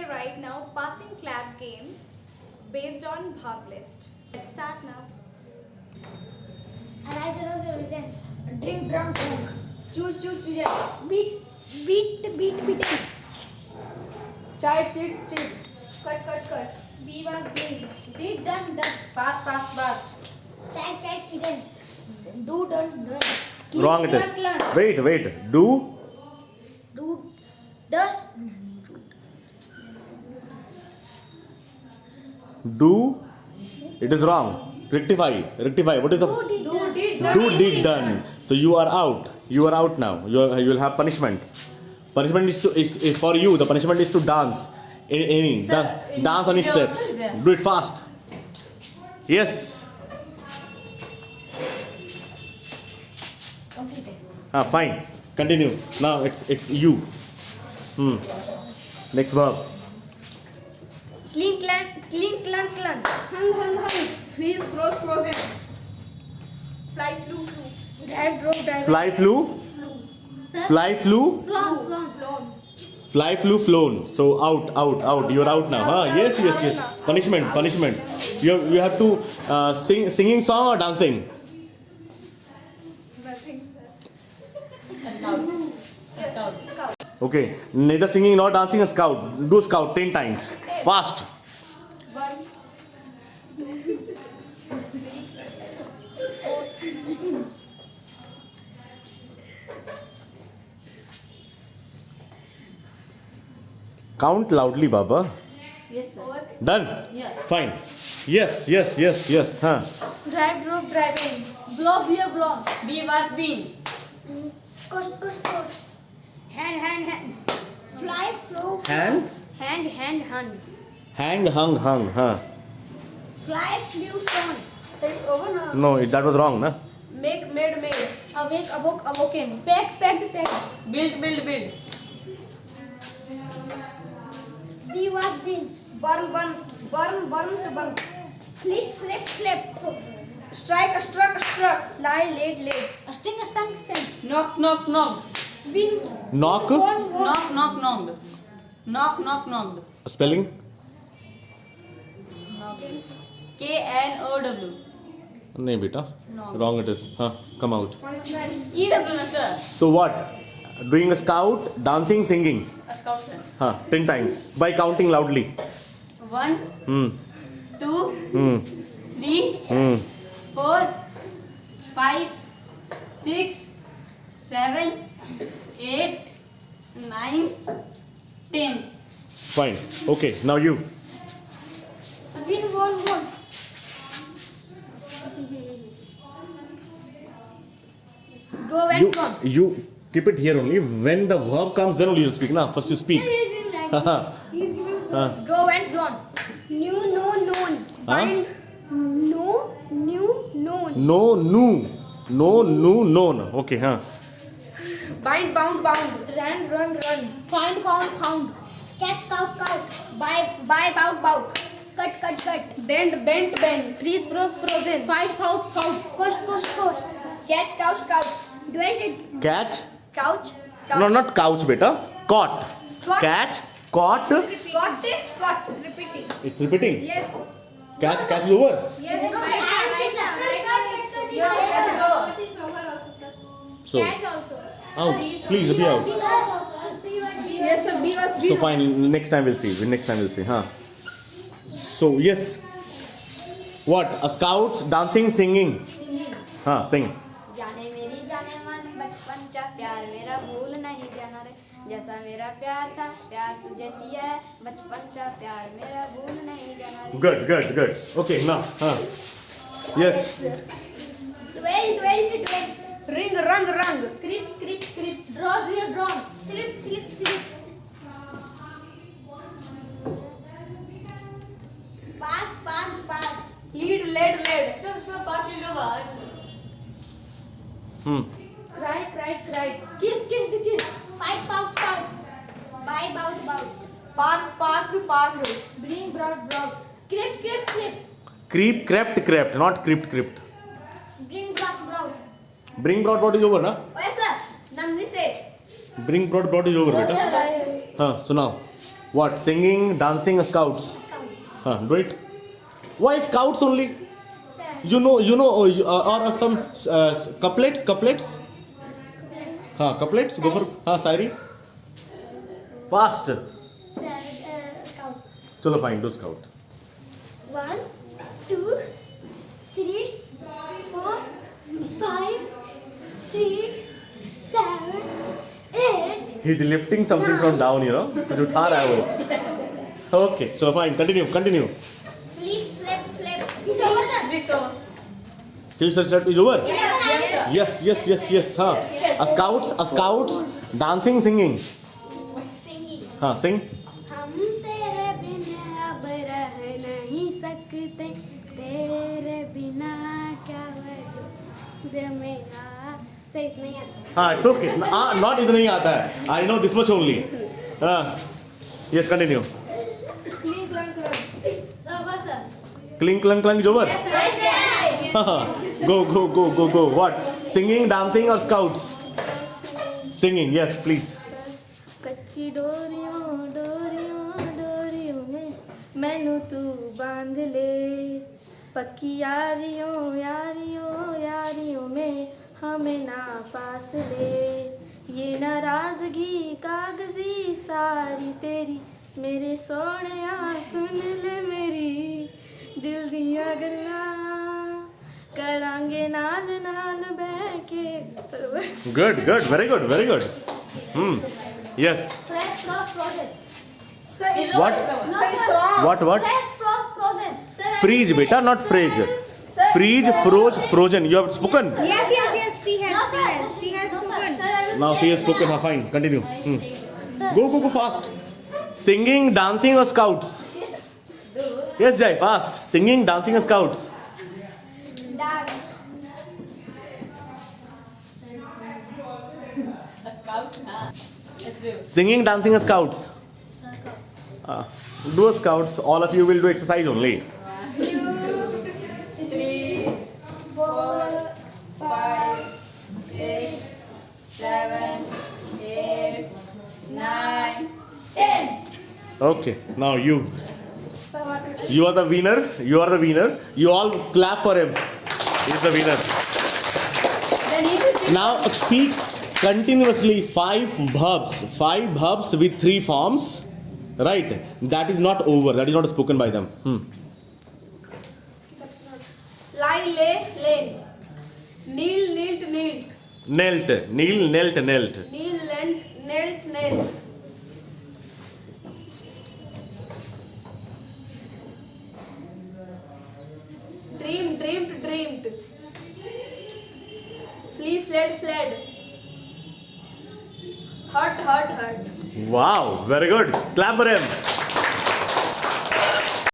right now passing clap games based on Bhav list. Let's start now. Arise, arouse, represent. Drink, drunk, drunk. Choose, choose. Beat. Chart, cheat. Cut. Be was being. Did, done. Fast. Chai, hidden. Do, done. Wrong it is. Wait. Do. Does. Do. It is wrong. Rectify. What is the do did done? So you are out. You are out now. You will have punishment. Punishment is for you. The punishment is to dance. Dance on his steps. Do it fast. Yes. Fine. Continue. Now it's you. Next verb. Clean, clank. Hung. Freeze, frozen. Fly, flew. Drive, drove. Fly, flew. Sir? Fly, flew. Flown. Fly, flew, flown. So out. You're out now. Yes. Punishment. You have to singing song or dancing. Scout. Okay. Neither singing nor dancing. A scout. Do scout 10 times. Fast. 1. Count loudly, Baba. Yes, sir. Done. Yeah. Fine. Yes. Drive, drove, driving. Blow, beer, blown. Be was being. Coast. Hand. Fly, flow. Hand. Hand. Hang, hung. Fly, flew, flown. So it's over now. No, that was wrong, na? Make, made. Awake, awoken. Pegged. Build. Be was been. Burn. Sleep, slept. Strike, struck. Lie, laid. Sting. Knock. Win. Knock. Knocked. Spelling. KNOW. No, beta. No. Wrong it is. Come out. EW, na sir. So what? Doing a scout, dancing, singing. A scout, sir. 10 times. By counting loudly. 1, 2, Hmm. 3, 4, 5, 6, 7, 8, 9, 10. Fine. Okay. Now you. Win, won. Go went gone. You keep it here only. When the verb comes, then only you speak. Now, first you speak. He's giving go went gone. New, no, known. Huh? No, new, known. No, new, known. Okay. Bind, bound. Run. Find, pound. Catch, count. Buy, bout. Cut. Bend. Freeze, frozen. Fight, pout. Coast. Catch, couch. Dwelt, Catch. Couch. No, not couch, beta. Caught. Caught. Catch. Caught. Got it. What? Repeating. It's repeating. Yes. Catch is over. Yes. So, Catch also. out. Please be out. Yes, sir. Be was So fine. Next time we'll see. So yes. What? A scout, dancing, singing. Sing. जाने मेरी जाने मन बचपन का प्यार मेरा भूल नहीं जाना रे जैसा मेरा प्यार था प्यार तुझे दिया है बचपन का प्यार मेरा भूल नहीं जाना रे Good. Okay, now. Yes. Dwell. ring, rung. Creep. Draw. Slip. Pass. Lead, led. Sir, pass you over. Cried. Kiss. Fight, pout. Buy, bout. Parked. Bring, brought. Creep. Creep, crept, not crept. Bring, brought. Bring brought is over, na? Yes, sir. Namni say. Bring brought is over, beta. So now. What? Singing, dancing, scouts. Do it. Why scouts only? You know, or some couplets. Couplets. Go for Sairi. Fast. Scout. Chalo, fine. Do scout. 1, 2, 3, 4, 5, 6, 7, 8. He's lifting something from down, you know. कुछ उठा रहा है वो. Okay, so fine. Continue. Sleep, slept, slept. It's over, sir. Sleep is over. Yes. Yes. Scouts, dancing, singing. Singing. Sing. हम तेरे बिना अब रह नहीं सकते, तेरे बिना क्या वजूद मेरा. सही नहीं आता. It's okay. Not इतना ही आता है. I know this much only. Yes, continue. Clink, clunk is over. Go. What? Singing, dancing, or scouts? Singing. Yes, please. कच्ची डोरियों में मैनू तू बांध ले, पक्की यारियों में हमें ना फासले. ये नाराजगी कागजी सारी तेरी, मेरे सोहणिया सुन ले मेरी दिल दिया गल्लां, करांगे नाल बह के. Good. Very good. Yes. Fresh frost frozen. What? No, sir. What? Fresh frost frozen. Sir, Freeze, beta, not freeze. Freeze, frozen. You have spoken. Yes. She has spoken. Now she has spoken. Fine. Continue. Go fast. Singing, dancing, or scouts? Yes, Jai. Fast. Singing, dancing, or scouts? Dance. Singing, dancing, or scouts? Do scouts. All of you will do exercise only. 3, 4, 5, 6, 7, 8, 9, 10. Okay. Now you. You are the winner. You all clap for him. He's the winner. Now speak continuously 5 verbs with 3 forms. Right? That is not over. That is not spoken by them. Lie, lay, lain. Kneel, kneeled, kneeled. Knelt. Kneel, knelt. Kneel, knelt, knelt. Dreamed. Flee, fled. Hurt. Wow. Very good. Clap for him.